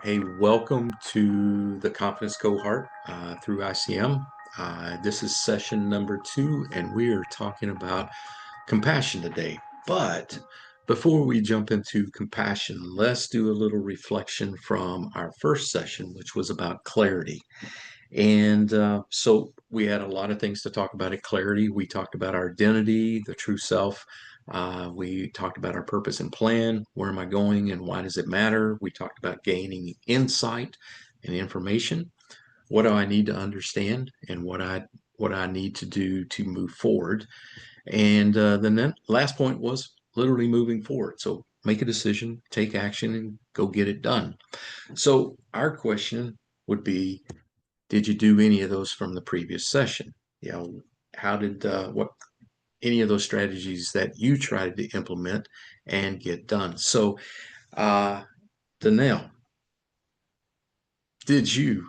Hey, welcome to the Confidence Cohort through ICM. This is session number 2, and we are talking about compassion today. But before we jump into compassion, let's do a little reflection from our first session, which was about clarity. And so we had a lot of things to talk about at clarity. We talked about our identity, the true self. We talked about our purpose and plan. Where am I going and why does it matter? We talked about gaining insight and information. What do I need to understand and what I need to do to move forward. And then last point was literally moving forward. So make a decision, take action, and go get it done. So our question would be, did you do any of those from the previous session? You know, how did what any of those strategies that you tried to implement and get done? So, uh, Danelle, did you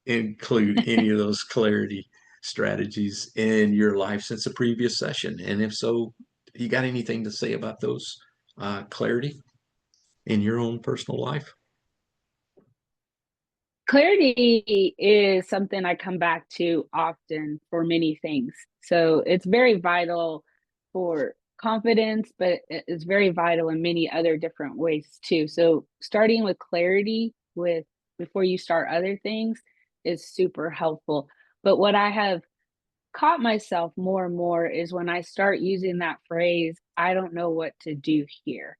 include any of those clarity strategies in your life since the previous session? And if so, you got anything to say about those clarity in your own personal life? Clarity is something I come back to often for many things. So it's very vital for confidence, but it's very vital in many other different ways too. So starting with clarity with before you start other things is super helpful. But what I have caught myself more and more is when I start using that phrase, I don't know what to do here,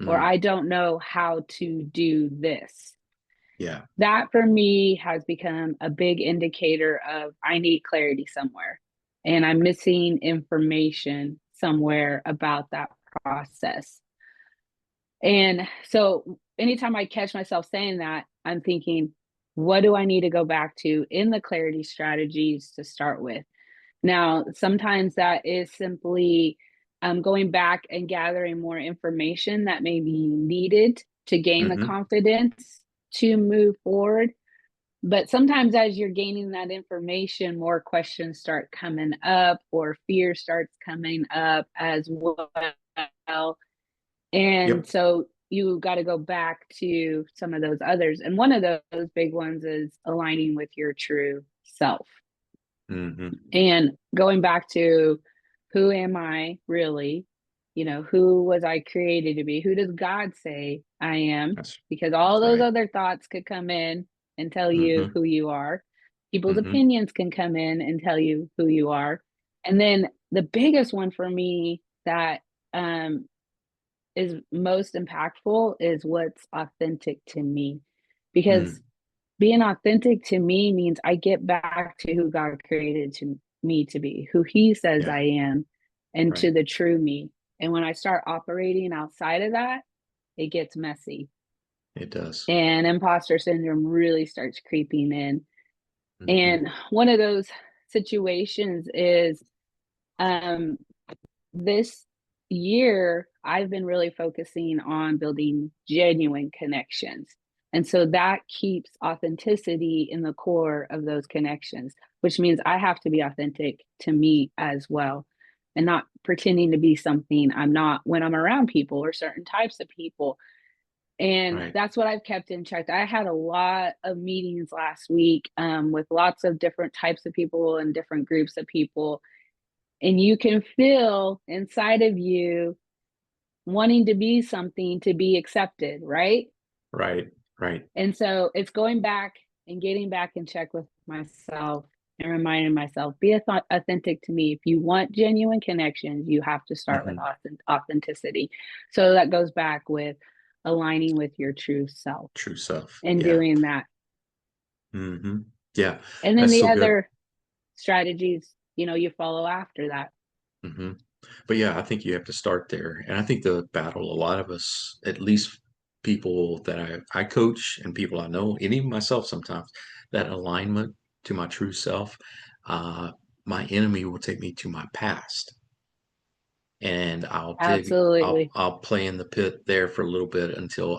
or Mm, I don't know how to do this. yeah. That for me has become a big indicator of I need clarity somewhere and I'm missing information somewhere about that process. And so anytime I catch myself saying that, I'm thinking, what do I need to go back to in the clarity strategies to start with? Now, sometimes that is simply going back and gathering more information that may be needed to gain the Hmm. confidence to move forward. But sometimes, as you're gaining that information, more questions start coming up, or fear starts coming up as well. And Yep. so you got to go back to some of those others. And one of those big ones is aligning with your true self Hmm. and going back to who am I really? Who was I created to be? Who does God say I am? That's Because all that's those right. other thoughts could come in and tell you Hmm. who you are. People's Hmm. opinions can come in and tell you who you are. And then the biggest one for me that um, is most impactful is what's authentic to me. Because Mm, being authentic to me means I get back to who God created to me to be, who He says yeah. I am, and to Right. the true me. And when I start operating outside of that, it gets messy. It does. And imposter syndrome really starts creeping in. Hmm. And one of those situations is um, this year, I've been really focusing on building genuine connections. And so that keeps authenticity in the core of those connections, which means I have to be authentic to me as well and not pretending to be something I'm not when I'm around people or certain types of people. And Right. that's what I've kept in check. I had a lot of meetings last week with lots of different types of people and different groups of people, and you can feel inside of you wanting to be something to be accepted, right? Right. Right. And so it's going back and getting back in check with myself and reminding myself, be authentic to me. If you want genuine connections, you have to start with Hmm. authenticity. So that goes back with aligning with your true self True self. and Yeah. doing that. Hmm. Yeah. And then That's the so good. other strategies, you follow after that. Hmm. But yeah, I think you have to start there. And I think the battle, a lot of us, at least people that I coach and people I know, and even myself sometimes, that alignment to my true self, uh, my enemy will take me to my past. And Absolutely. I'll play in the pit there for a little bit until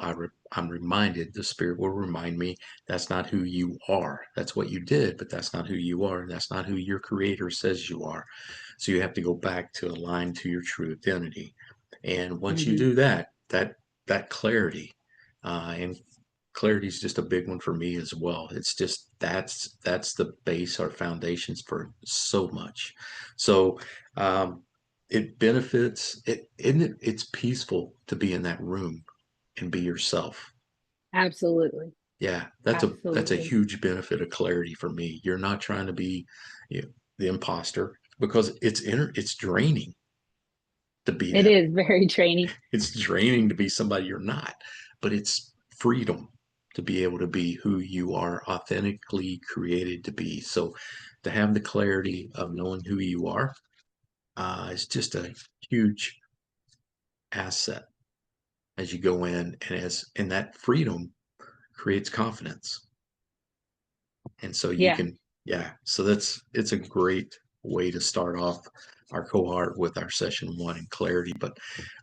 I'm reminded, the spirit will remind me that's not who you are. That's what you did, but that's not who you are. That's not who your creator says you are. So you have to go back to align to your true identity. And once you Hmm. do that, that clarity, and clarity is just a big one for me as well. It's just that's the base or foundations for so much. So it benefits it, isn't it? It's peaceful to be in that room and be yourself. Absolutely. Yeah, that's a Absolutely. huge benefit of clarity for me. You're not trying to be, you know, the imposter because it's draining to be It that. is very draining. It's draining to be somebody you're not, but it's freedom to be able to be who you are authentically created to be. So to have the clarity of knowing who you are is just a huge asset as you go in, and that freedom creates confidence. And so you Yeah. can, yeah, so it's a great way to start off our cohort with our session one in clarity. But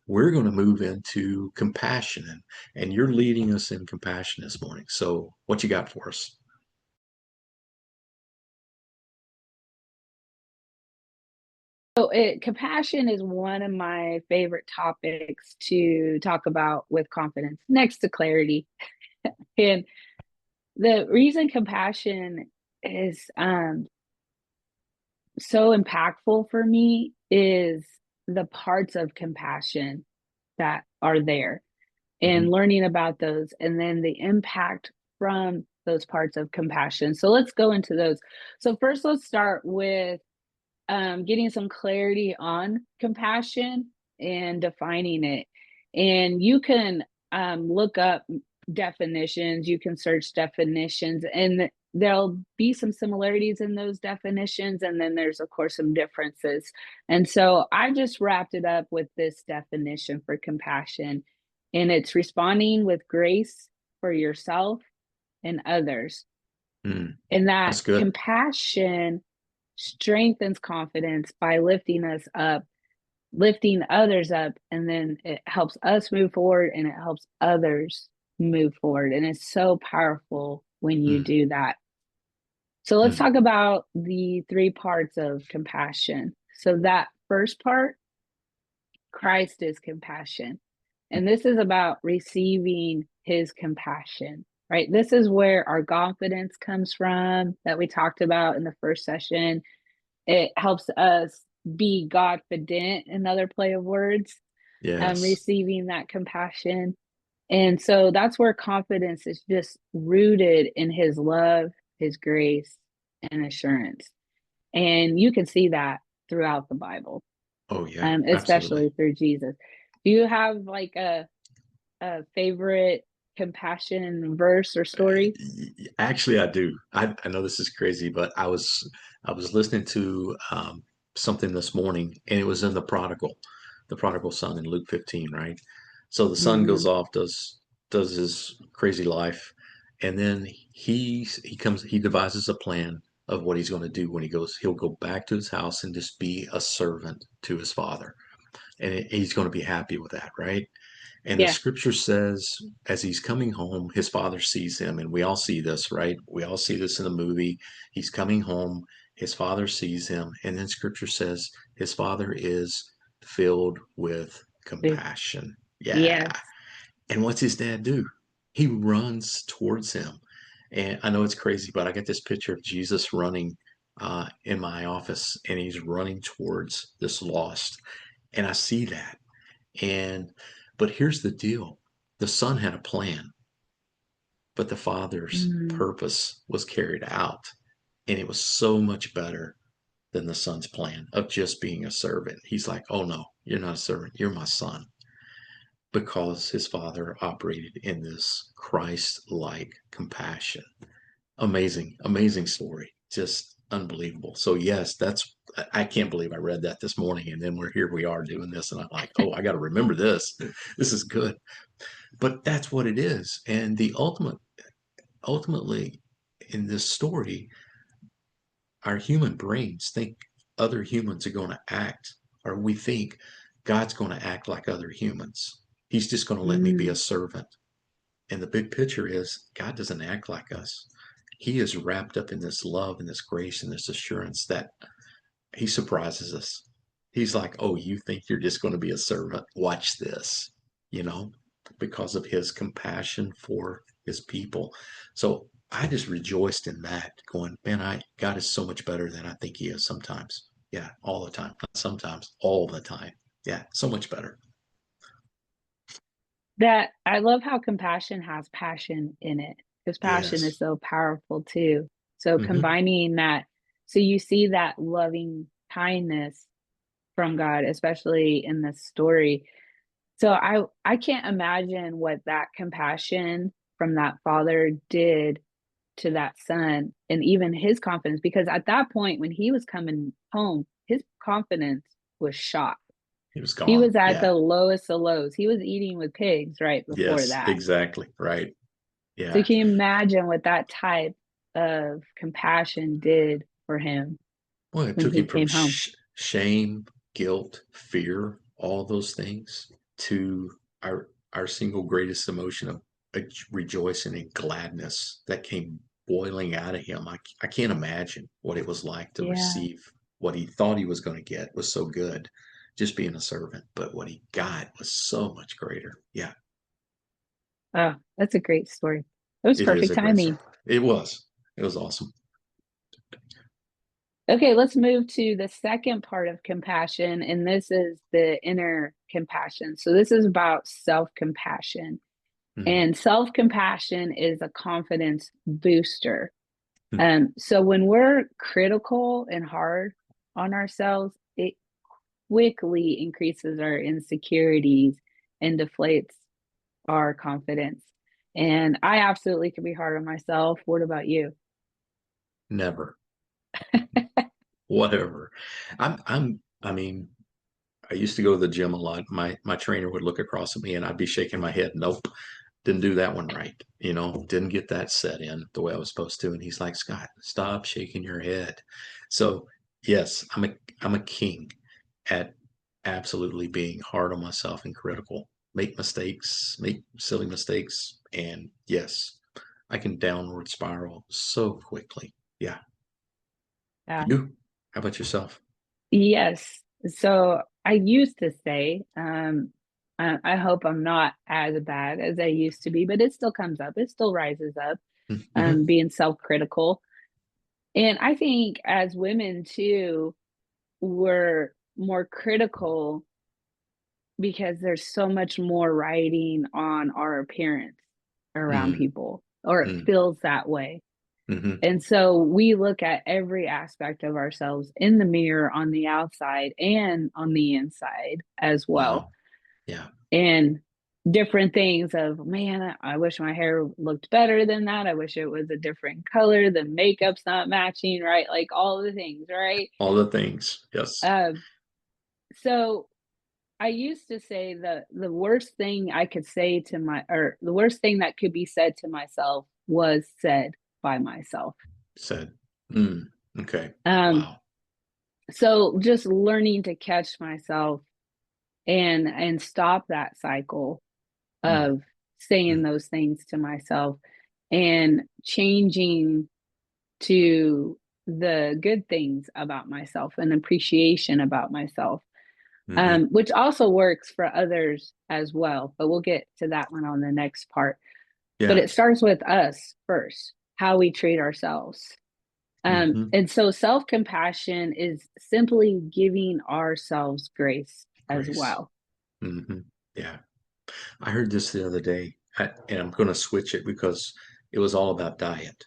we're going to move into compassion, and you're leading us in compassion this morning. So what you got for us? So compassion is one of my favorite topics to talk about with confidence next to clarity. And the reason compassion is so impactful for me is the parts of compassion that are there Hmm. and learning about those and then the impact from those parts of compassion. So let's go into those. So first let's start with getting some clarity on compassion and defining it. And you can look up definitions, you can search definitions, and there'll be some similarities in those definitions. And then there's, of course, some differences. And so I just wrapped it up with this definition for compassion, and it's responding with grace for yourself and others. Mm, And that that's good. compassion strengthens confidence by lifting us up, lifting others up, and then it helps us move forward and it helps others move forward. And it's so powerful when you Mm, do that. So let's mm, talk about the three parts of compassion. So, that first part, Christ is compassion. And this is about receiving his compassion, right? This is where our confidence comes from that we talked about in the first session. It helps us be Godfident, another play of words, yes. receiving that compassion. And so that's where confidence is just rooted in his love, his grace, and assurance. And you can see that throughout the Bible, Oh yeah, absolutely. especially through Jesus. Do you have like a favorite compassion verse or story? Actually, I do. I know this is crazy, but I was listening to something this morning, and it was in the prodigal son in Luke 15, right? So the son goes Mm-hmm. off, does his crazy life, and then he devises a plan of what he's going to do when he goes. He'll go back to his house and just be a servant to his father, and he's going to be happy with that, right? And the Yeah. scripture says, as he's coming home, his father sees him. And we all see this, right? We all see this in the movie. He's coming home, his father sees him. And then scripture says, his father is filled with compassion. Yeah. Yes. And what's his dad do? He runs towards him. And I know it's crazy, but I got this picture of Jesus running in my office, and he's running towards this lost. And I see that. And but here's the deal. The son had a plan, but the father's Mm, purpose was carried out. And it was so much better than the son's plan of just being a servant. He's like, oh no, you're not a servant, you're my son. Because his father operated in this Christ like compassion. Amazing, amazing story. Just unbelievable. So, yes, I can't believe I read that this morning. And then here we are doing this. And I'm like, oh, I got to remember this. This is good. But that's what it is. And ultimately in this story, our human brains think other humans are going to act, or we think God's going to act like other humans. He's just going to let me be a mm, servant. And the big picture is God doesn't act like us. He is wrapped up in this love and this grace and this assurance that he surprises us. He's like, oh, you think you're just going to be a servant? Watch this, you know, because of his compassion for his people. So I just rejoiced in that, going, man, God is so much better than I think he is sometimes. Yeah, all the time. Not sometimes, all the time. Yeah, so much better. That I love how compassion has passion in it, because passion is Yes. so powerful too. So Mm-hmm. combining that, so you see that loving kindness from God, especially in this story. So I can't imagine what that compassion from that father did to that son and even his confidence, because at that point when he was coming home, his confidence was shot. He was He gone. was at Yeah. the lowest of lows. He was eating with pigs right before Yes, that. exactly. Right. So Yeah. can you imagine what that type of compassion did for him Well, it when took he him from came home? shame, guilt, fear, all those things to our single greatest emotion of rejoicing and gladness that came boiling out of him. I can't imagine what it was like to Yeah. receive what he thought he was going to get was so good, just being a servant. But what he got was so much greater. Yeah, Oh, that's a great story. It was it is perfect a great story. timing. It was. It was awesome. Okay, let's move to the second part of compassion, and this is the inner compassion. So, this is about self compassion, Mm-hmm. and self compassion is a confidence booster. So, when we're critical and hard on ourselves, it quickly increases our insecurities and deflates our confidence. And I absolutely can be hard on myself. What about you? Never. Whatever. I mean, I used to go to the gym a lot. My trainer would look across at me and I'd be shaking my head. Nope, didn't do that one right. Didn't get that set in the way I was supposed to. And he's like, Scott, stop shaking your head. So yes, I'm a king at absolutely being hard on myself and critical. Make mistakes, make silly mistakes, and yes, I can downward spiral so quickly. Yeah. Yeah. You? How about yourself? Yes. So I used to say, I hope I'm not as bad as I used to be, but it still comes up. It still rises up, Mm-hmm. being self-critical. And I think as women too, we're more critical because there's so much more writing on our appearance around Mm-hmm. people, or it feels that way. Mm-hmm. And so we look at every aspect of ourselves in the mirror on the outside and on the inside as well. Wow. Yeah. And different things of, man, I wish my hair looked better than that. I wish it was a different color. The makeup's not matching, right? Like all the things, right? All the things. Yes. Um, so I used to say the worst thing I could say to my, or the worst thing that could be said to myself was said by myself. Said. Mm. Okay. Um, Wow. so just learning to catch myself and stop that cycle Mm. of saying Mm. those things to myself and changing to the good things about myself and appreciation about myself, Mm-hmm. which also works for others as well. But we'll get to that one on the next part. But Yeah. it starts with us first, how we treat ourselves. Mm-hmm. And so self compassion is simply giving ourselves grace as Grace. well. Mm-hmm. Yeah. I heard this the other day, and I'm going to switch it because it was all about diet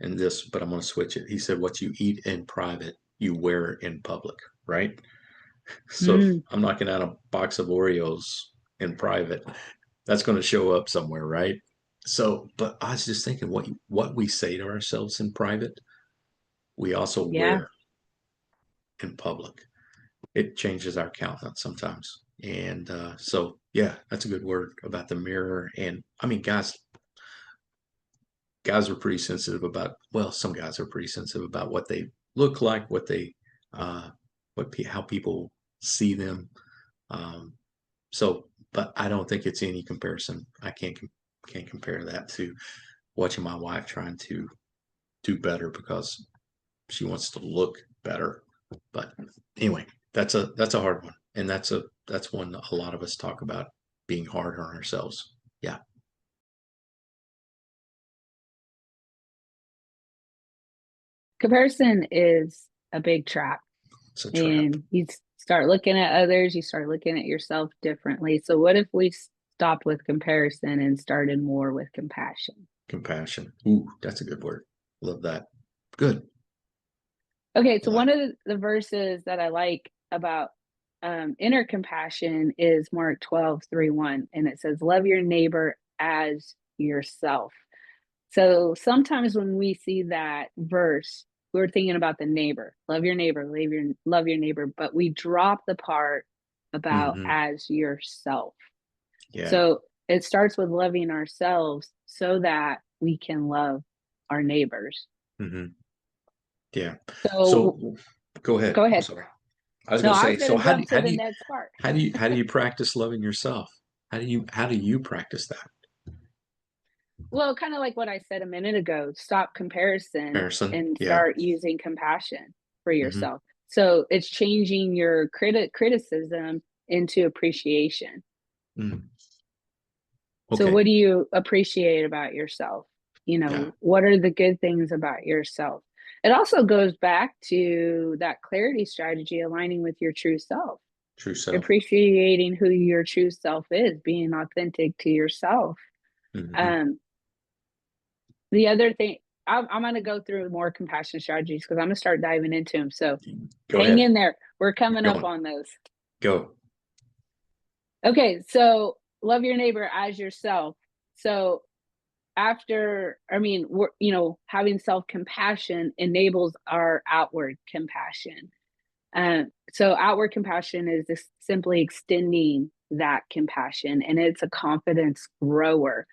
and this, but I'm going to switch it. He said, what you eat in private, you wear in public, right? So if Mm, I'm knocking out a box of Oreos in private, that's going to show up somewhere, right? So, but I was just thinking what we say to ourselves in private, we also yeah. wear in public. It changes our countenance sometimes. And so, yeah, that's a good word about the mirror. And I mean, guys are pretty sensitive about, well, some guys are pretty sensitive about what they look like, uh, how people see them. Um, so, but I don't think it's any comparison. I can't compare that to watching my wife trying to do better because she wants to look better. But anyway, that's a hard one, and that's one a lot of us talk about being hard on ourselves. Yeah. Comparison is a big trap, It's a trap. and you start looking at others, you start looking at yourself differently. So, what if we stopped with comparison and started more with compassion? Compassion. Ooh, that's a good word. Love that. Good. Okay, so Like, one of the verses that I like about inner compassion is Mark 12:3-1, and it says, love your neighbor as yourself. So sometimes when we see that verse, we're thinking about the neighbor, love your neighbor, but we drop the part about mm-hmm. as yourself. Yeah. So it starts with loving ourselves so that we can love our neighbors. Mm-hmm. Yeah. So So go ahead. go I'm ahead. sorry. I was No, going to I say, was going so to jump to the next part. how do you practice loving yourself? How do you practice that? Well, kind of like what I said a minute ago, stop comparison Comparison. and Yeah. start using compassion for Mm-hmm. yourself. So it's changing your criticism into appreciation. Mm. So Okay. what do you appreciate about yourself? Yeah. What are the good things about yourself? It also goes back to that clarity strategy, aligning with your true self, True self. appreciating who your true self is, being authentic to yourself. Mm-hmm. Um, The other thing, I'm going to go through more compassion strategies because I'm going to start diving into them. So Go hang ahead. in there. We're Keep coming up going. on those. Go. Okay. So love your neighbor as yourself. So having self compassion enables our outward compassion. So outward compassion is just simply extending that compassion, and it's a confidence grower.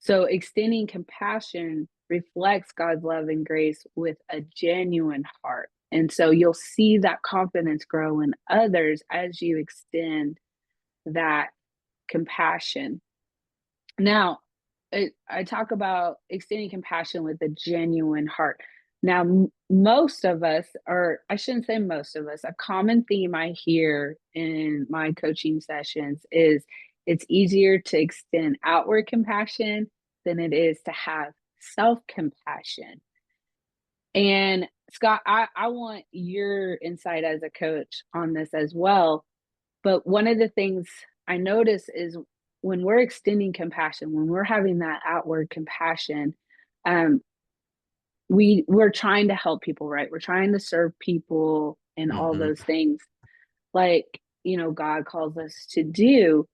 So extending compassion reflects God's love and grace with a genuine heart. And so you'll see that confidence grow in others as you extend that compassion. Now, I talk about extending compassion with a genuine heart. Now, most of us, or I shouldn't say most of us, a common theme I hear in my coaching sessions is it's easier to extend outward compassion than it is to have self compassion. And Scott, I want your insight as a coach on this as well. But one of the things I notice is when we're extending compassion, when we're having that outward compassion, um, we're trying to help people, right? We're trying to serve people and all Mm-hmm. those things, like God calls us to do.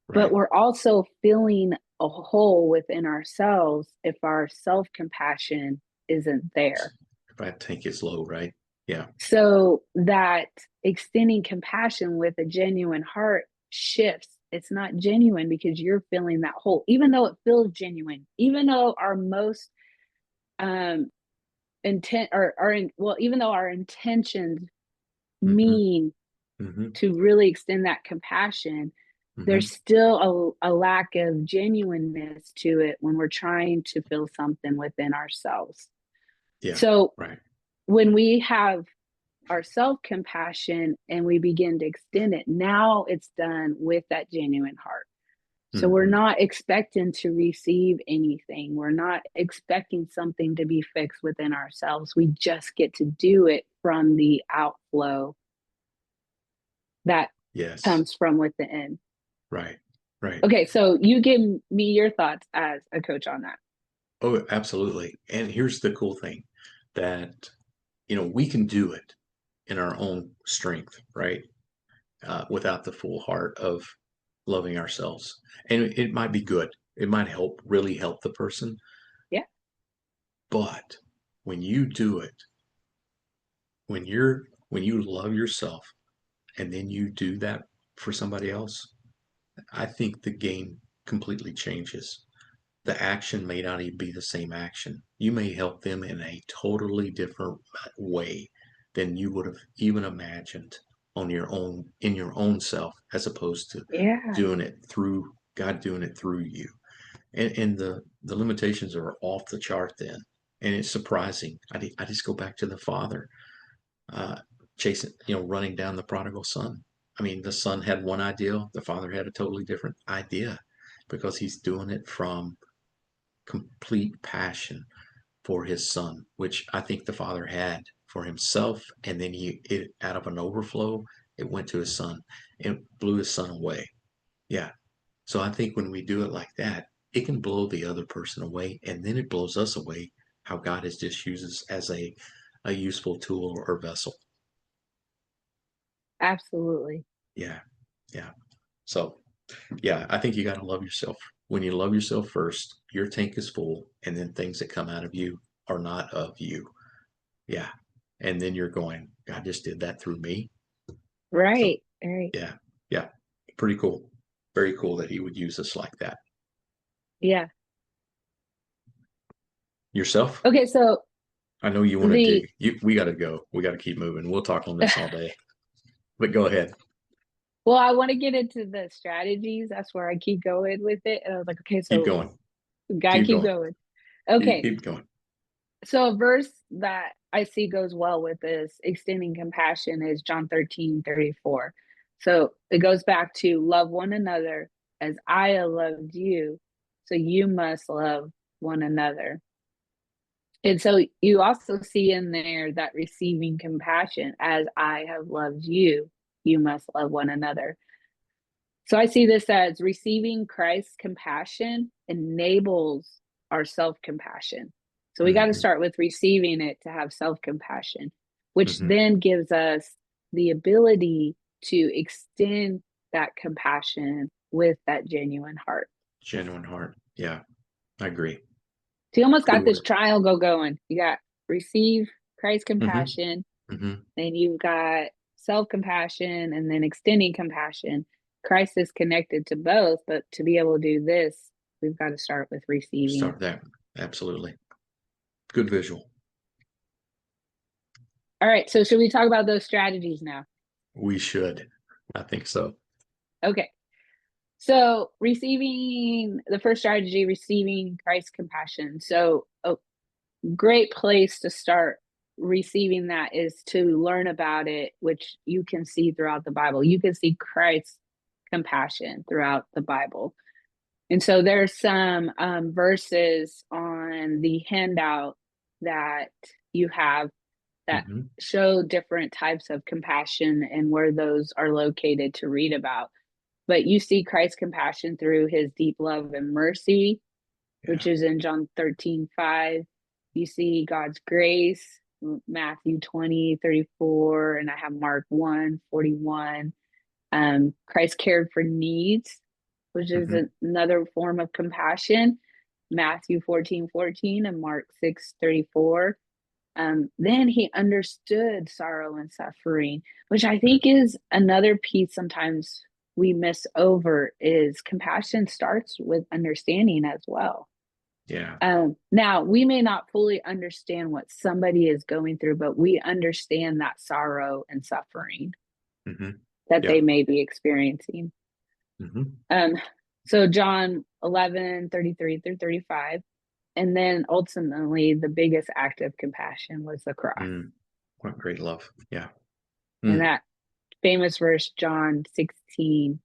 But Right. we're also feeling a hole within ourselves if our self compassion isn't there. If I tank is low, right? Yeah. So that extending compassion with a genuine heart shifts. It's not genuine because you're feeling that hole, even though it feels genuine, even though our most um intent or in, well, even though our intentions Mm-hmm. mean Mm-hmm. to really extend that compassion, Mm-hmm. there's still a lack of genuineness to it when we're trying to feel something within ourselves. Yeah. So Right. when we have our self compassion and we begin to extend it, now it's done with that genuine heart. So we're Mm-hmm. not expecting to receive anything. We're not expecting something to be fixed within ourselves. We just get to do it from the outflow that Yes. comes from within. Right. Right. Okay, so you give me your thoughts as a coach on that. Oh, absolutely. And here's the cool thing that, we can do it in our own strength, right? Without the full heart of loving ourselves. And it might be good. It might really help the person. Yeah. But when you do it, when you love yourself and then you do that for somebody else, I think the game completely changes. The action may not even be the same action. You may help them in a totally different way than you would have even imagined on your own in your own self, as opposed to Yeah. doing it through God doing it through you. And the limitations are off the chart then. And it's surprising. I just go back to the father uh, chasing, running down the prodigal son. I mean, the son had one idea, the father had a totally different idea because he's doing it from complete passion, for his son, which I think the father had for himself, and then out of an overflow, it went to his son and blew his son away. Yeah. So I think when we do it like that, it can blow the other person away, and then it blows us away. How God has just uses as a useful tool or vessel. Absolutely. Yeah, yeah. So yeah, I think you got to love yourself. When you love yourself first, your tank is full, and then things that come out of you are not of you. Yeah. And then you're going, God just did that through me. So, Right. Right. yeah, yeah. Pretty cool. Very cool that he would use us like that. Yeah. Yourself? Okay. So I know you want to the dig. We got to go. We got to keep moving. We'll talk on this all day. But go ahead. well, I want to get into the strategies. That's where I keep going with it. And I was like, okay, Keep so going. gotta Keep keep going. going. Keep, Okay. keep going. So a verse that I see goes well with this extending compassion is John 13:34. So it goes back to love one another as I have loved you. So you must love one another. And so you also see in there that receiving compassion as I have loved you, you must love one another. So I see this as receiving Christ's compassion enables our self compassion. So we got to Mm-hmm. start with receiving it to have self compassion, which Mm-hmm. then gives us the ability to extend that compassion with that genuine heart. Genuine heart. Yeah, I agree. So you almost Good got this word. triangle going. You got receive Christ's Mm-hmm. compassion, Mm-hmm. then you've got self compassion and then extending compassion. Christ is connected to both, but to be able to do this, we've got to start with receiving. Start that. Absolutely. Good visual. All right. So, should we talk about those strategies now? We should. I think so. Okay. So, receiving the first strategy, receiving Christ's compassion. So, a great place to start receiving that is to learn about it, which you can see throughout the Bible. You can see Christ's compassion throughout the Bible. And so there's some verses on the handout that you have that Mm-hmm. show different types of compassion and where those are located to read about. But you see Christ's compassion through his deep love and mercy, which Yeah. is in John 13:5. You see God's grace, Matthew 20:34, and I have Mark 1:41. Christ cared for needs, which is Mm-hmm. another form of compassion, Matthew 14:14 and Mark 6:34. Then he understood sorrow and suffering, which I think is another piece sometimes we miss over is compassion starts with understanding as well. Yeah. Now, we may not fully understand what somebody is going through, but we understand that sorrow and suffering Mm-hmm. that Yeah. they may be experiencing. Mm-hmm. Um, so John 11:33 through 35. And then ultimately, the biggest act of compassion was the cross. Mm. What great love. Yeah. And Mm. that famous verse, John 3:16.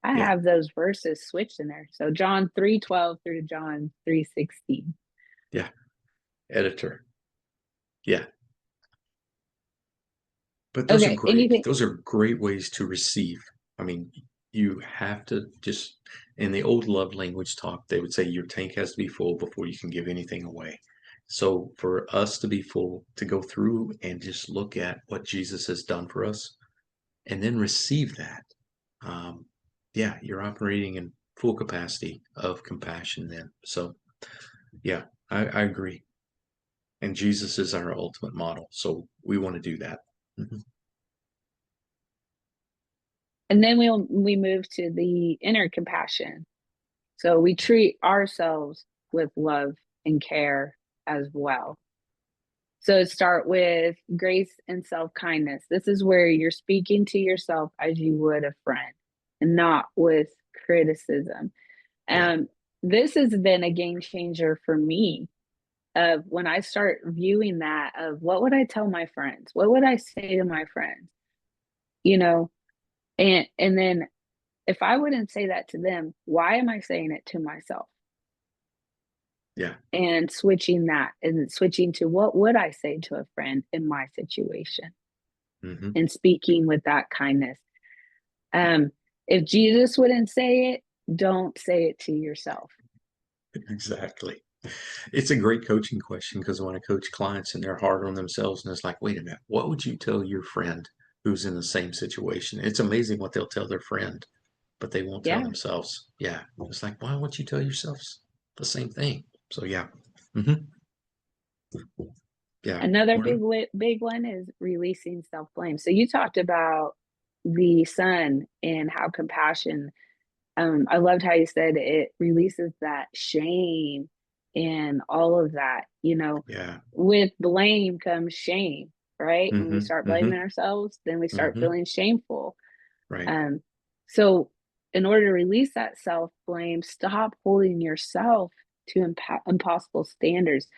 I Yeah. have those verses switched in there. So John 3:12 through John 3:16. Yeah. Editor. Yeah. But those are Okay, great. anything. Those are great ways to receive. I mean, you have to just, in the old love language talk, they would say your tank has to be full before you can give anything away. So for us to be full, to go through and just look at what Jesus has done for us and then receive that, um, yeah, you're operating in full capacity of compassion then. So yeah, I agree. And Jesus is our ultimate model. So we want to do that. Mhm. And then we move to the inner compassion. So we treat ourselves with love and care as well. So start with grace and self kindness. This is where you're speaking to yourself as you would a friend and not with criticism. Yeah. Um, this has been a game changer for me of when I start viewing that of what would I tell my friends? What would I say to my friends? You know, and then if I wouldn't say that to them, why am I saying it to myself? Yeah. and switching that and switching to what would I say to a friend in my situation Hmm. and speaking with that kindness. Um, if Jesus wouldn't say it, don't say it to yourself. Exactly. It's a great coaching question because when I coach clients and they're hard on themselves and it's like, wait a minute, what would you tell your friend who's in the same situation? It's amazing what they'll tell their friend, but they won't tell Yeah. themselves. Yeah. It's like, why won't you tell yourselves the same thing? So yeah. Hmm. Yeah. Another What? big one is releasing self blame. So you talked about the son and how compassion. I loved how you said it releases that shame and all of that. Yeah. With blame comes shame, right? When we Hmm. start blaming Hmm. ourselves, then we start Hmm. feeling shameful. Right. Um, so, in order to release that self blame, stop holding yourself to impossible standards.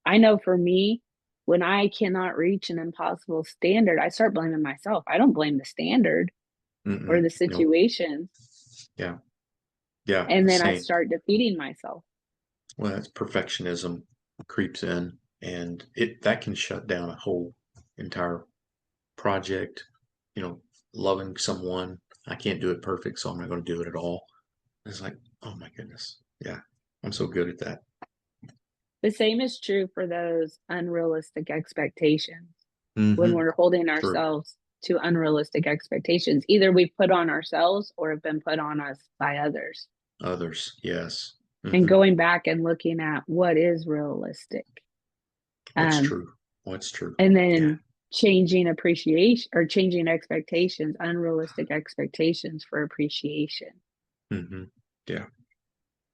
I know for me, when I cannot reach an impossible standard, I start blaming myself. I don't blame the standard or Mm-mm. the Nope. situation. Yeah. Yeah. And then I Same. start defeating myself. Well, that's perfectionism creeps in, and it that can shut down a whole entire project. You know, loving someone, I can't do it perfect, so I'm not going to do it at all. It's like, oh my goodness, yeah, I'm so good at that. The same is true for those unrealistic expectations. When Hmm. we're holding True. ourselves to unrealistic expectations, either we've put on ourselves or have been put on us by others. Others, yes. And Hmm. going back and looking at what is realistic. What's Um, true? What's true? and Yeah. then changing appreciation or changing expectations, unrealistic expectations for appreciation. Hmm. Yeah,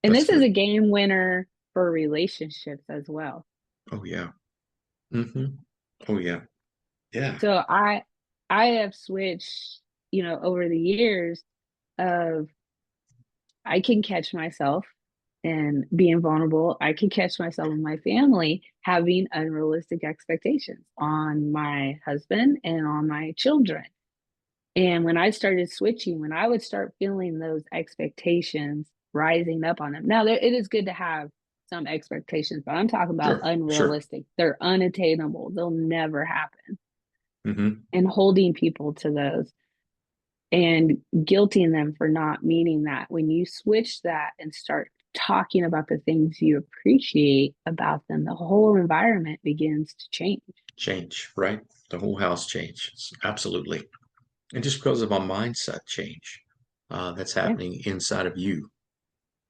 And that's this is good. a game winner for relationships as well. Oh yeah. Hmm. Oh yeah. Yeah. So I have switched, over the years of I can catch myself and being vulnerable. I can catch myself and my family having unrealistic expectations on my husband and on my children. And when I started switching, when I would start feeling those expectations rising up on them. Now, it is good to have some expectations, but I'm talking about Sure. Sure. unrealistic. They're unattainable. They'll never happen. Hmm. And holding people to those and guilting them for not meaning that. When you switch that and start talking about the things you appreciate about them, the whole environment begins to change. Change, right? The whole house changes. Absolutely. And just because of a mindset change that's Yeah. happening inside of you,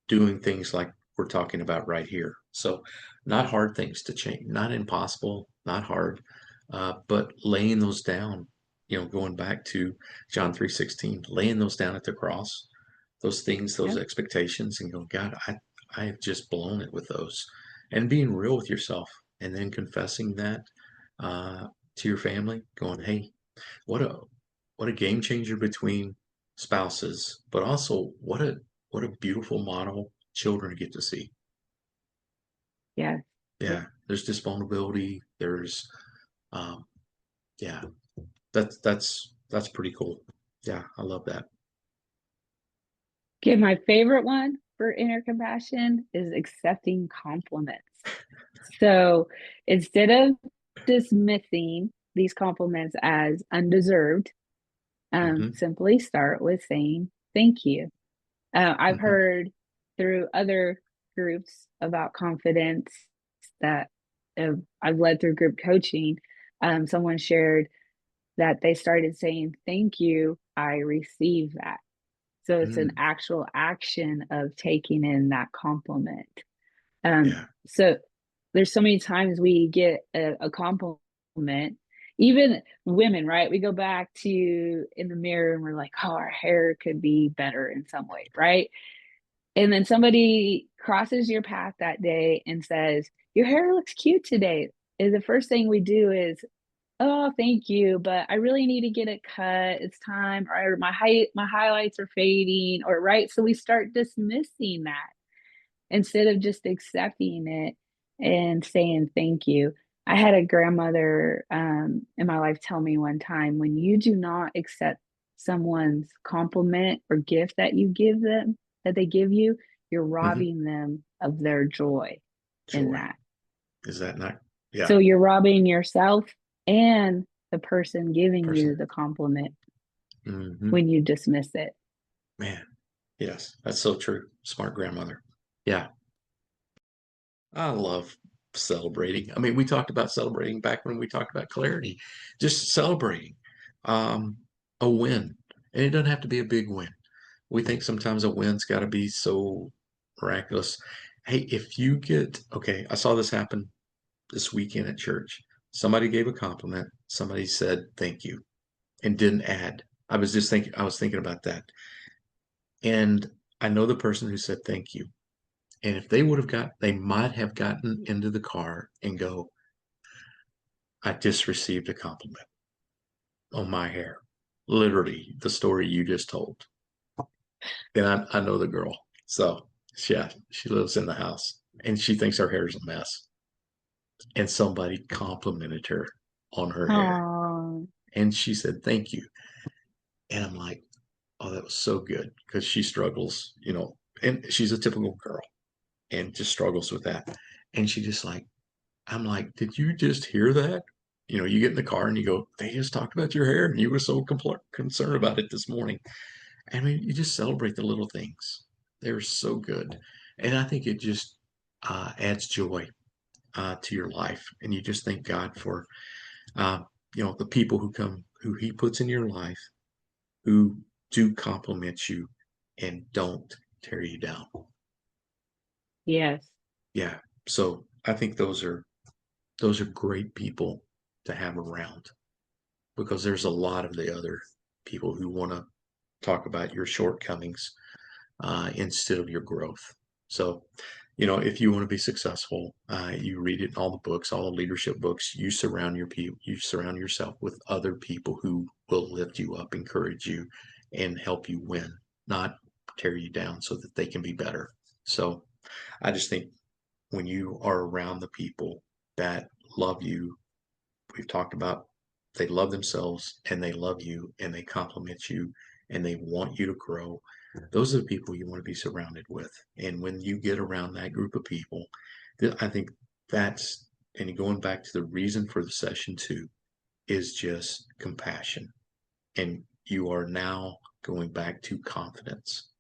doing things like we're talking about right here. So, not hard things to change, not impossible, not hard, but laying those down. You know, going back to John 3:16, laying those down at the cross, those things, Yeah. those expectations, and going, God, I have just blown it with those, and being real with yourself, and then confessing that uh, to your family, going, hey, what a what a game changer between spouses, but also what a beautiful model children get to see. Yeah. Yeah. Yeah, there's this vulnerability. There's um, yeah, that's pretty cool. Yeah, I love that. Okay. My favorite one for inner compassion is accepting compliments. So instead of dismissing these compliments as undeserved, Hmm. simply start with saying thank you. I've Hmm. heard through other groups about confidence that I've led through group coaching. Someone shared that they started saying, "Thank you, I receive that." So it's an Mm, actual action of taking in that compliment. Um, yeah. so there's so many times we get a compliment, even women, right? We go back to in the mirror and we're like, oh, our hair could be better in some way, right? And then somebody crosses your path that day and says, your hair looks cute today. And the first thing we do is, oh, thank you, but I really need to get it cut. It's time, or my highlights are fading, or right. So we start dismissing that instead of just accepting it and saying thank you. I had a grandmother in my life tell me one time, when you do not accept someone's compliment or gift that you give them, that they give you, you're Hmm. robbing them of their joy. in Joy. that. Is that not? So Yeah. you're robbing yourself and the person giving Person. you the compliment Hmm. when you dismiss it. Man. Yes. That's so true. Smart grandmother. Yeah. I love celebrating. I mean, we talked about celebrating back when we talked about clarity, just celebrating um, a win. And it doesn't have to be a big win. We think sometimes a win's got to be so miraculous. Hey, if you get, okay, I saw this happen this weekend at church. Somebody gave a compliment. Somebody said thank you and didn't add. I was thinking about that. And I know the person who said thank you. And if they would have they might have gotten into the car and go, I just received a compliment on my hair. Literally, the story you just told. And I know the girl. So, yeah, she lives in the house and she thinks her hair is a mess. And somebody complimented her on her hair. Oh, And she said, thank you. And I'm like, oh, that was so good because she struggles, and she's a typical girl and just struggles with that. And she just like, I'm like, did you just hear that? You get in the car and you go, they just talked about your hair and you were so concerned about it this morning. I mean, you just celebrate the little things. They're so good. And I think it just adds joy to your life. And you just thank God for, uh, the people who He puts in your life who do compliment you and don't tear you down. yes. Yeah. So I think those are great people to have around because there's a lot of the other people who want to talk about your shortcomings instead of your growth. So, if you want to be successful, you read it in all the books, all the leadership books. You surround yourself with other people who will lift you up, encourage you, and help you win, not tear you down, so that they can be better. So, I just think when you are around the people that love you, we've talked about they love themselves and they love you and they compliment you and they want you to grow. Those are the people you want to be surrounded with. And when you get around that group of people, I think that's, and going back to the reason for the session too, is just compassion. And you are now going back to confidence.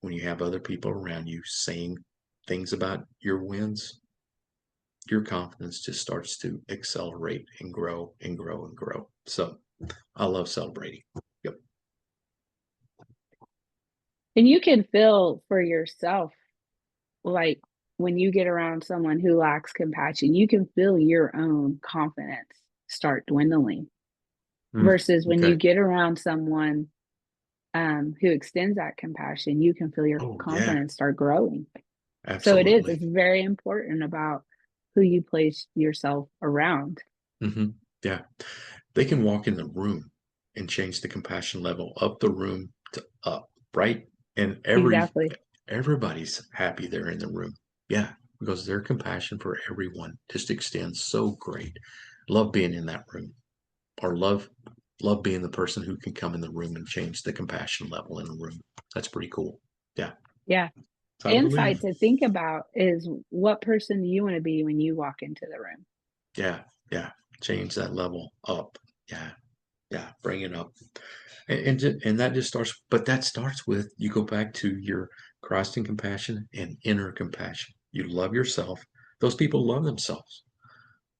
When you have other people around you saying things about your wins, your confidence just starts to accelerate and grow and grow and grow. So I love celebrating. Yep. And you can feel for yourself, like when you get around someone who lacks compassion, you can feel your own confidence start dwindling versus when you Okay. get around someone who extends that compassion, you can feel your Oh, yeah, confidence start growing. So absolutely. it's very important about who you place yourself around. Hmm. Yeah. They can walk in the room and change the compassion level up the room to up, right? And Exactly. everybody's happy they're in the room. Yeah, because their compassion for everyone just extends so great. Love being in that room, or love being the person who can come in the room and change the compassion level in the room. That's pretty cool. Yeah, Yeah. I Insight believe. to think about is what person do you want to be when you walk into the room? Yeah, yeah, change that level up. Yeah, yeah, bring it up, and that just starts. But that starts with you go back to your Christ in compassion and inner compassion. You love yourself. Those people love themselves,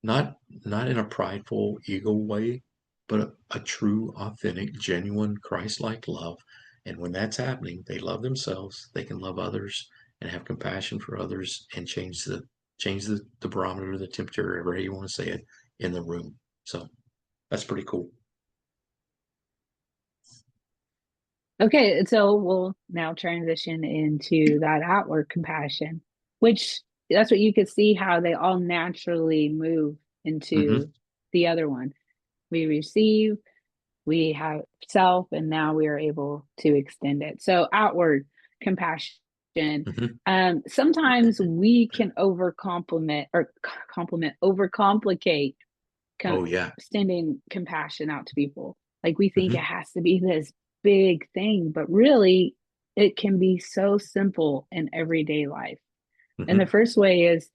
not not in a prideful ego way, but a true, authentic, genuine Christ-like love. And when that's happening, they love themselves. They can love others and have compassion for others and change the barometer, the temperature, however you want to say it, in the room. So that's pretty cool. Okay, so we'll now transition into that outward compassion, which that's what you could see how they all naturally move Hmm. into the other one. We receive, we have self, and now we are able to extend it. So outward compassion. Hmm. Sometimes we can overcomplicate Oh yeah. extending compassion out to people. Like we think it Hmm. has to be this big thing, but really it can be so simple in everyday life. And the Hmm. first way is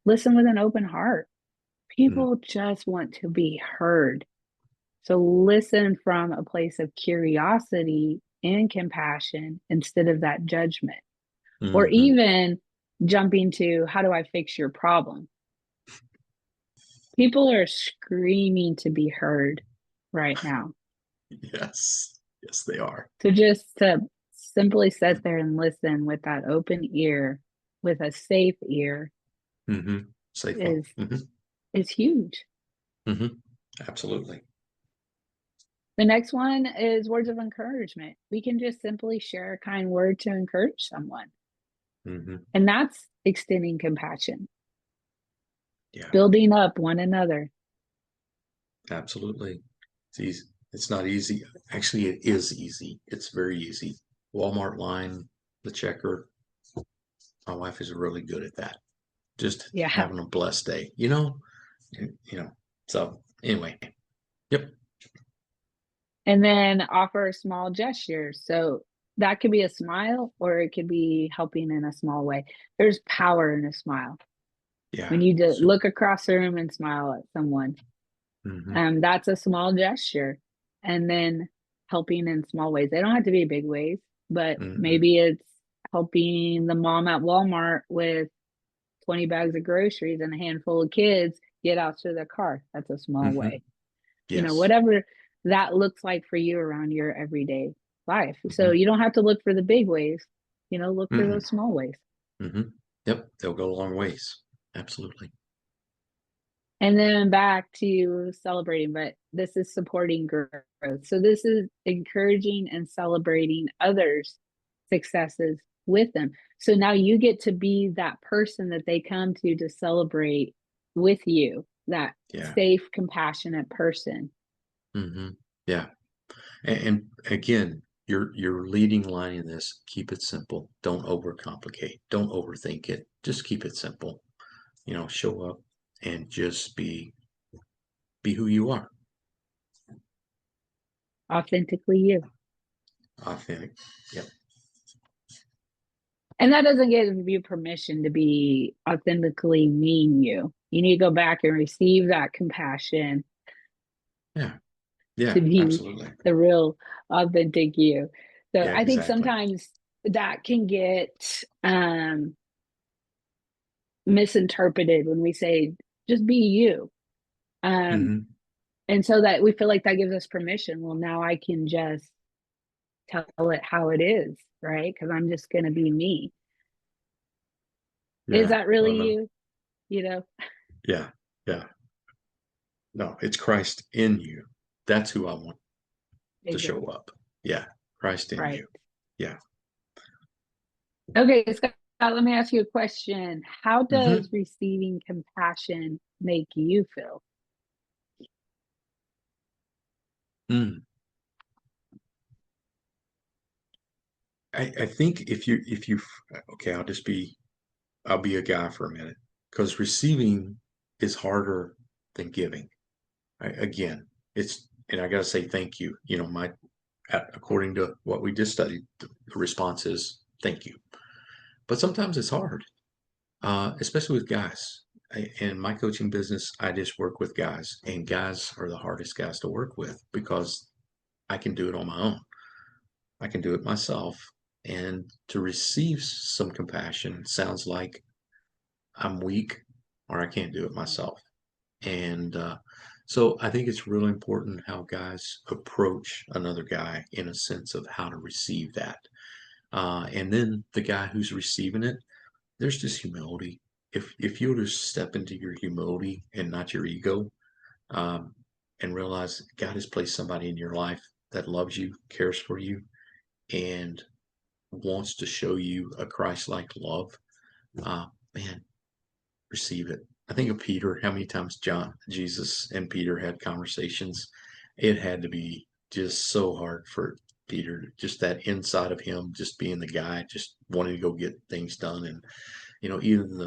Listen with an open heart. Mm, People just want to be heard. So listen from a place of curiosity and compassion instead of that judgment, or hmm. even jumping to how do I fix your problem? People are screaming to be heard right now. Yes, yes, they are. So just to simply sit there and listen with that open ear, with a safe ear, Hmm. Safe one. is is huge. Absolutely. The next one is words of encouragement. We can just simply share a kind word to encourage someone. Hmm. And that's extending compassion, Yeah, building up one another. absolutely. It's easy. It's not easy. Actually, it is easy. It's very easy. Walmart line, the checker. My wife is really good at that. Just Yeah. having a blessed day, you know? And, so anyway, yep. And then offer small gestures. So that could be a smile or it could be helping in a small way. There's power in a smile. Yeah. When you So, look across the room and smile at someone, hmm. that's a small gesture. And then helping in small ways. They don't have to be big ways, but Hmm. maybe it's helping the mom at Walmart with 20 bags of groceries and a handful of kids get out to their car. That's a small Hmm. way. Yes. Whatever that looks like for you around your everyday life. So Hmm. you don't have to look for the big ways, look for Hmm. those small ways. Hmm. Yep. They'll go a long ways. Absolutely. And then back to celebrating, but this is supporting growth. So this is encouraging and celebrating others' successes with them. So now you get to be that person that they come to celebrate with you, that Yeah. safe, compassionate person. Hmm. Yeah. And again, your leading line in this, keep it simple. Don't overcomplicate. Don't overthink it. Just keep it simple. Show up and just be who you are. Authentically you. Authentic. Yep. And that doesn't give you permission to be authentically mean you. You need to go back and receive that compassion Yeah. to Yeah. be Absolutely. the real authentic you. So Yeah. I think Exactly. sometimes that can get misinterpreted when we say just be you. Um, Hmm. and so that we feel like that gives us permission. Well, now I can just tell it how it is, right? Because I'm just going to be me. Is Yeah. that really Well, no. you? You know, Yeah. Yeah. No, it's Christ in you. That's who I want to show exactly. up. Yeah. Christ in Right. you. Yeah. Okay, Scott, let me ask you a question. How does Hmm. receiving compassion make you feel? Mm. I think if you okay, I'll be a guy for a minute because receiving is harder than giving. Again, and I got to say thank you. According to what we just studied, the response is thank you. But sometimes it's hard, especially with guys. In my coaching business, I just work with guys, and guys are the hardest guys to work with because I can do it on my own. I can do it myself. And to receive some compassion sounds like I'm weak or I can't do it myself. And so I think it's really important how guys approach another guy in a sense of how to receive that. And then the guy who's receiving it, there's just humility. If you'll just step into your humility and not your ego, um, and realize God has placed somebody in your life that loves you, cares for you, and wants to show you a Christ-like love, uh, man, receive it. I think of Peter, how many times Jesus and Peter had conversations. It had to be just so hard for Peter, just that inside of him, just being the guy, just wanting to go get things done. And, even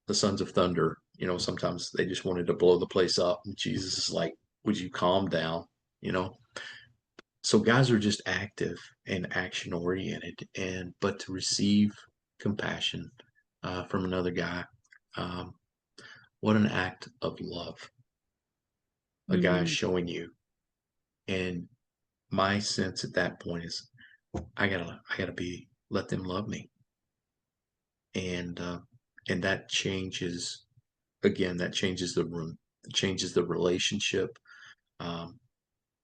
the sons of thunder, sometimes they just wanted to blow the place up. And Jesus is like, would you calm down? You know, so guys are just active and action oriented, but to receive compassion from another guy, um, what an act of love a guy's Mm, showing you. And my sense at that point is I gotta be let them love me. And that changes, again, that changes the room. It changes the relationship. Um,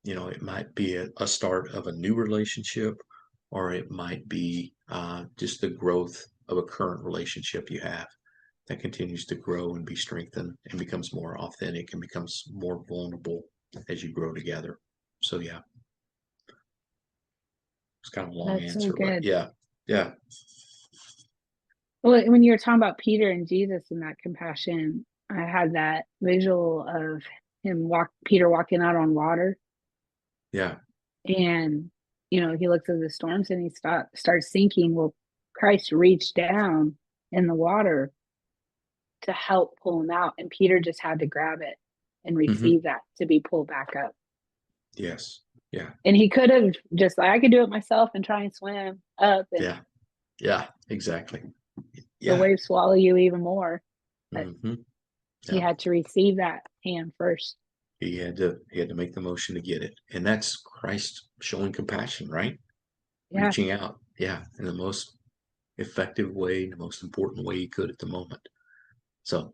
it might be a start of a new relationship, or it might be just the growth of a current relationship you have that continues to grow and be strengthened and becomes more authentic and becomes more vulnerable as you grow together. So yeah, it's kind of a long that's so answer, but good. yeah, yeah, Well, when you were talking about Peter and Jesus and that compassion, I had that visual of Peter walking out on water, yeah, and he looks at the storms and he starts sinking. Well, Christ reached down in the water to help pull him out, and Peter just had to grab it and hmm, receive that to be pulled back up. yes, yeah, And he could have just like, I could do it myself and try and swim up, and yeah, yeah, exactly, the yeah, waves swallow you even more. But hmm, he yeah. had to receive that hand first. He had to make the motion to get it, and that's Christ showing compassion, right? Yeah. Reaching out, yeah, in the most effective way, the most important way he could at the moment. So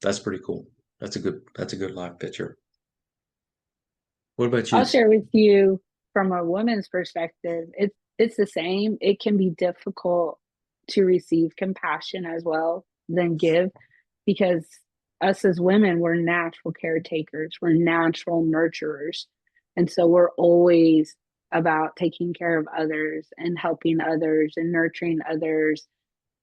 that's pretty cool. That's a good live picture. What about I'll you? share with you from a woman's perspective. It's the same. It can be difficult to receive compassion as well than give, because us as women, we're natural caretakers, we're natural nurturers. And so we're always about taking care of others and helping others and nurturing others.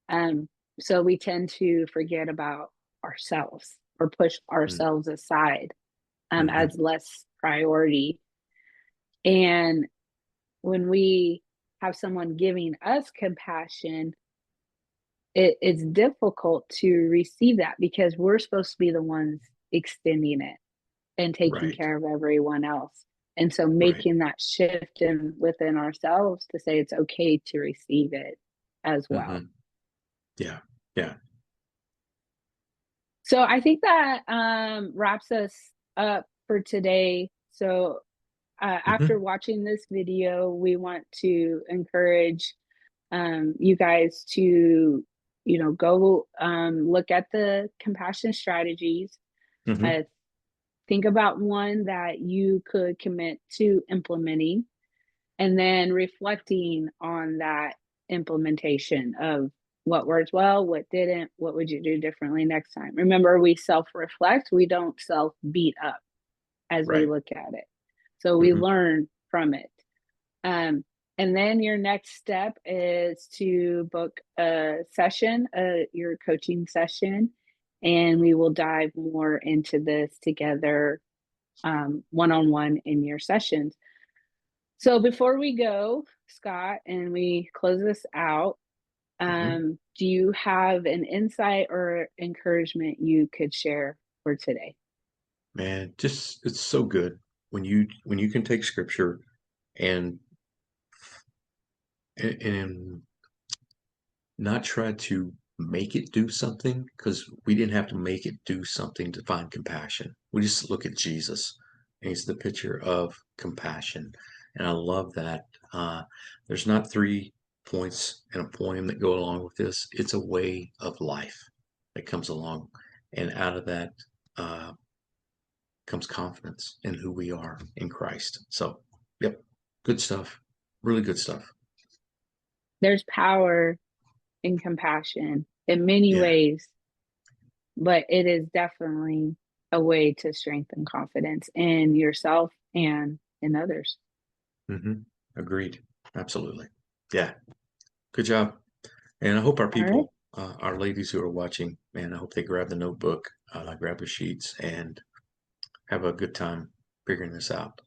Um, so we tend to forget about ourselves or push ourselves aside Mm-hmm. as less priority. And when we have someone giving us compassion, it's difficult to receive that because we're supposed to be the ones extending it and taking Right, care of everyone else. And so right. making that shift within ourselves to say it's okay to receive it as well. Mm-hmm. Yeah, yeah. So I think that wraps us up for today. So after Mm-hmm. watching this video, we want to encourage you guys to, go look at the compassion strategies. Mm-hmm. Uh, think about one that you could commit to implementing, and then reflecting on that implementation of what worked well, what didn't, what would you do differently next time. Remember, we self reflect, we don't self beat up as we Right. look at it. So we Mm-hmm. learn from it. Um, and then your next step is to book a session, your coaching session, and we will dive more into this together, one on one in your sessions. So before we go, Scott, and we close this out, Mm-hmm. do you have an insight or encouragement you could share for today? Man, just it's so good when you can take scripture and and not try to make it do something, because we didn't have to make it do something to find compassion. We just look at Jesus, and he's the picture of compassion. And I love that. There's not 3 points in a poem that go along with this. It's a way of life that comes along. And out of that uh, comes confidence in who we are in Christ. So, yep, good stuff. Really good stuff. There's power in compassion in many Yeah. ways, but it is definitely a way to strengthen confidence in yourself and in others. Hmm. Agreed. Absolutely. Yeah. Good job. And I hope our All right. people, our ladies who are watching, man, I hope they grab the notebook, grab the sheets, and have a good time figuring this out.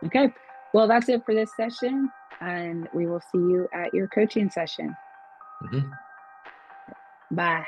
Okay. Well, that's it for this session, and we will see you at your coaching session. Hmm. Bye.